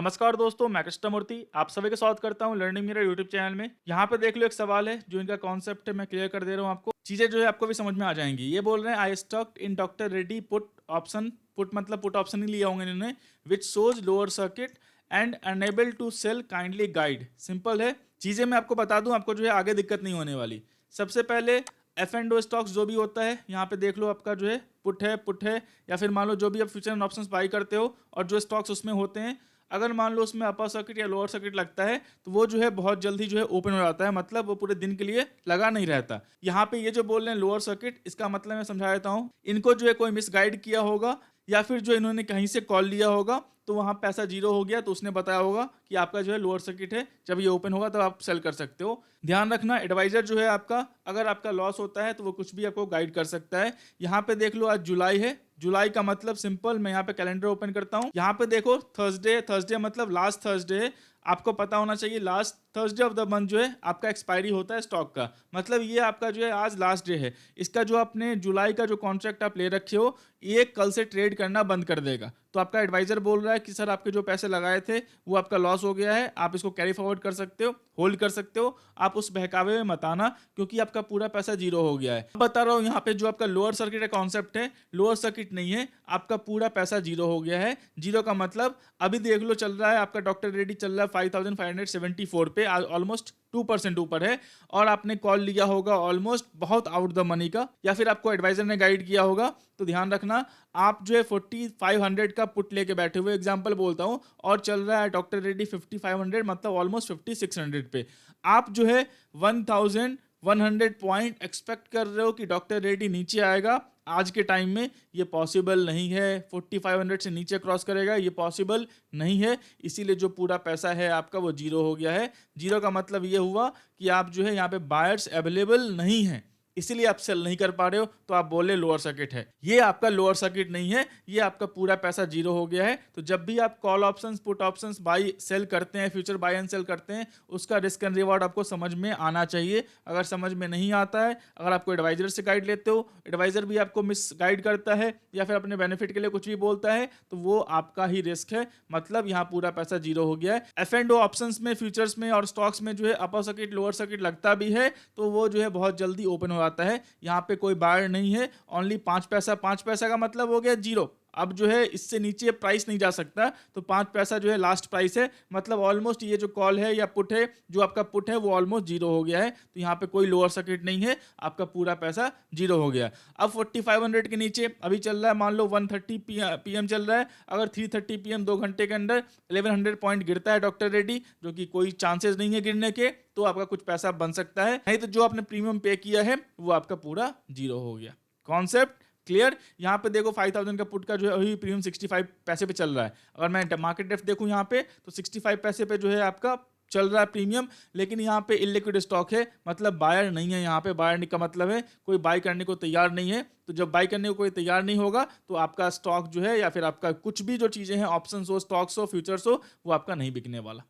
नमस्कार दोस्तों, मैं कृष्णमूर्ति आप सभी का स्वागत करता हूं लर्निंग मिरर यूट्यूब चैनल में। यहाँ पे देख लो एक सवाल है जो इनका कॉन्सेप्ट है, मैं क्लियर कर दे रहा हूँ आपको। चीजें जो है आपको भी समझ में आ जाएंगी। ये बोल रहे हैं I stock in doctor Reddy put option, put मतलब पुट ऑप्शन ही लिया होंगे इन्होंने, which shows lower circuit and unable to sell kindly guide. Simple है, चीजें मैं आपको बता दूं, आपको जो है आगे दिक्कत नहीं होने वाली। सबसे पहले एफ एंड ओ स्टॉक्स जो भी होता है, यहाँ पे देख लो आपका जो है पुट है, या फिर मान लो जो भी आप फ्यूचर एंड ऑप्शंस बाई करते हो और जो स्टॉक्स उसमें होते हैं, अगर मान लो उसमें अपर सर्किट या लोअर सर्किट लगता है तो वो जो है बहुत जल्दी जो है ओपन हो जाता है, मतलब वो पूरे दिन के लिए लगा नहीं रहता। यहाँ पे ये जो बोल रहे हैं लोअर सर्किट, इसका मतलब मैं समझा देता हूँ। इनको जो है कोई मिसगाइड किया होगा या फिर जो इन्होंने कहीं से कॉल लिया होगा तो वहाँ पैसा जीरो हो गया, तो उसने बताया होगा कि आपका जो है लोअर सर्किट है, जब ये ओपन होगा तब आप सेल कर सकते हो। ध्यान रखना, एडवाइजर जो है आपका, अगर आपका लॉस होता है तो वो कुछ भी आपको गाइड कर सकता है। यहाँ पे देख लो आज जुलाई है, जुलाई का मतलब सिंपल, मैं यहाँ पे कैलेंडर ओपन करता हूँ। यहाँ पे देखो थर्सडे, थर्सडे मतलब लास्ट थर्सडे। आपको पता होना चाहिए last Thursday of the month जो है आपका एक्सपायरी होता है स्टॉक का, मतलब ये आपका जो है आज लास्ट डे है। इसका जो आपने जुलाई का जो कॉन्ट्रैक्ट आप ले रखे हो, ये कल से ट्रेड करना बंद कर देगा। तो आपका एडवाइजर बोल रहा है कि सर आपके जो पैसे लगाए थे वो आपका लॉस हो गया है, आप इसको कैरी फॉरवर्ड कर सकते हो, होल्ड कर सकते हो। आप उस बहकावे में मत आना क्योंकि आपका पूरा पैसा जीरो हो गया है। बता रहा हूँ यहाँ पे जो आपका लोअर सर्किट का कॉन्सेप्ट है, लोअर सर्किट नहीं है, आपका पूरा पैसा जीरो हो गया है। जीरो का मतलब अभी देख लो चल रहा है आपका डॉक्टर रेड्डी चल रहा है 5574 पे, ऑलमोस्ट 2% ऊपर है। और आपने कॉल लिया होगा ऑलमोस्ट बहुत आउट द मनी का, या फिर आपको एडवाइजर ने गाइड किया होगा। तो ध्यान रखना, आप जो है 4500 का पुट लेके बैठे हुए, एग्जांपल बोलता हूं, और चल रहा है डॉक्टर रेड्डी 5500 मतलब ऑलमोस्ट 5600 पे। आप जो है 1100 पॉइंट एक्सपेक्ट कर रहे हो कि डॉक्टर रेड्डी नीचे आएगा। आज के टाइम में ये पॉसिबल नहीं है, 4500 से नीचे क्रॉस करेगा, ये पॉसिबल नहीं है। इसीलिए जो पूरा पैसा है आपका वो जीरो हो गया है। जीरो का मतलब ये हुआ कि आप जो है यहाँ पे बायर्स अवेलेबल नहीं है, इसीलिए आप सेल नहीं कर पा रहे हो। तो आप बोले लोअर सर्किट है, ये आपका लोअर सर्किट नहीं है, ये आपका पूरा पैसा जीरो हो गया है। तो जब भी आप call options, put options buy sell करते हैं, फ्यूचर बाई एंड सेल करते हैं, उसका रिस्क एंड रिवॉर्ड आपको समझ में आना चाहिए। अगर समझ में नहीं आता है, अगर आपको एडवाइजर से गाइड लेते हो, एडवाइजर भी आपको मिस गाइड करता है या फिर अपने बेनिफिट के लिए कुछ भी बोलता है, तो वो आपका ही रिस्क है, मतलब यहाँ पूरा पैसा जीरो हो गया है। एफ एंड ओ ऑप्शंस में, फ्यूचर्स में और स्टॉक्स में जो है अपर सर्किट लोअर सर्किट लगता भी है तो वो जो है बहुत जल्दी ओपन हो जाता है। यहाँ पे कोई बायर नहीं है, ओनली 5 पैसा। 5 पैसा का मतलब हो गया जीरो। अब जो है इससे नीचे प्राइस नहीं जा सकता, तो 5 पैसा जो है लास्ट प्राइस है, मतलब ऑलमोस्ट ये जो कॉल है या पुट है, जो आपका पुट है वो ऑलमोस्ट जीरो हो गया है। तो यहाँ पे कोई लोअर सर्किट नहीं है, आपका पूरा पैसा जीरो हो गया। अब 4500 के नीचे अभी चल रहा है, मान लो 1:30 PM चल रहा है, अगर 3:30 PM 2 घंटे के अंदर 1100 पॉइंट गिरता है डॉक्टर रेड्डी, जो कि कोई चांसेस नहीं है गिरने के, तो आपका कुछ पैसा बन सकता है, नहीं तो जो आपने प्रीमियम पे किया है वो आपका पूरा जीरो हो गया। Concept clear? यहाँ पे देखो 5000 का पुट का जो है अभी प्रीमियम 65 पैसे पे चल रहा है। अगर मैं मार्केट डेप्थ देखूं यहाँ पे तो 65 पैसे पे जो है आपका चल रहा है प्रीमियम, लेकिन यहाँ पे इलिक्विड स्टॉक है, मतलब बायर नहीं है। यहाँ पे बायर का मतलब है कोई बाय करने को तैयार नहीं है। तो जब बाय करने को कोई तैयार नहीं होगा तो आपका स्टॉक जो है, या फिर आपका कुछ भी जो चीजें हैं, ऑप्शंस हो, स्टॉक्स हो, फ्यूचर्स हो, वो आपका नहीं बिकने वाला।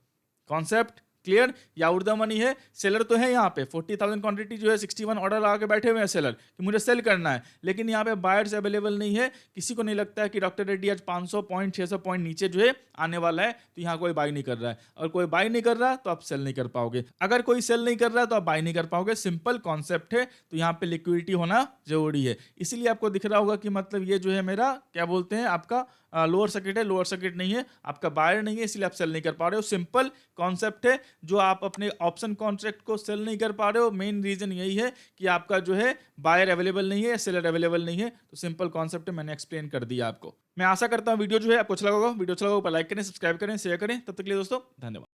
Concept clear? या उर्दा मनी है, सेलर तो है यहाँ पे 40,000 क्वांटिटी जो है 61 ऑर्डर लगा के बैठे हुए हैं सेलर कि मुझे सेल करना है, लेकिन यहाँ पे बायर्स अवेलेबल नहीं है। किसी को नहीं लगता है कि डॉक्टर रेड्डी आज 500 पॉइंट 600 पॉइंट नीचे जो है आने वाला है, तो यहाँ कोई बाय नहीं कर रहा है। और कोई बाय नहीं कर रहा तो आप सेल नहीं कर पाओगे, अगर कोई सेल नहीं कर रहा तो आप बाय नहीं कर पाओगे। सिंपल कॉन्सेप्ट है। तो यहाँ पे लिक्विडिटी होना जरूरी है, इसीलिए आपको दिख रहा होगा कि मतलब ये जो है मेरा क्या बोलते हैं आपका लोअर सर्किट है, लोअर सर्किट नहीं है, आपका बायर नहीं है, इसलिए आप सेल नहीं कर पा रहे हो। सिंपल कॉन्सेप्ट है। जो आप अपने ऑप्शन कॉन्ट्रैक्ट को सेल नहीं कर पा रहे हो, मेन रीजन यही है कि आपका जो है बायर अवेलेबल नहीं है, सेलर अवेलेबल नहीं है। तो सिंपल कॉन्सेप्ट है, मैंने एक्सप्लेन कर दिया आपको। मैं आशा करता हूं वीडियो जो है आपको अच्छा लगा होगा। वीडियो अच्छा लगा होगा लाइक करें, सब्सक्राइब करें, शेयर करें। तब तक के लिए दोस्तों धन्यवाद।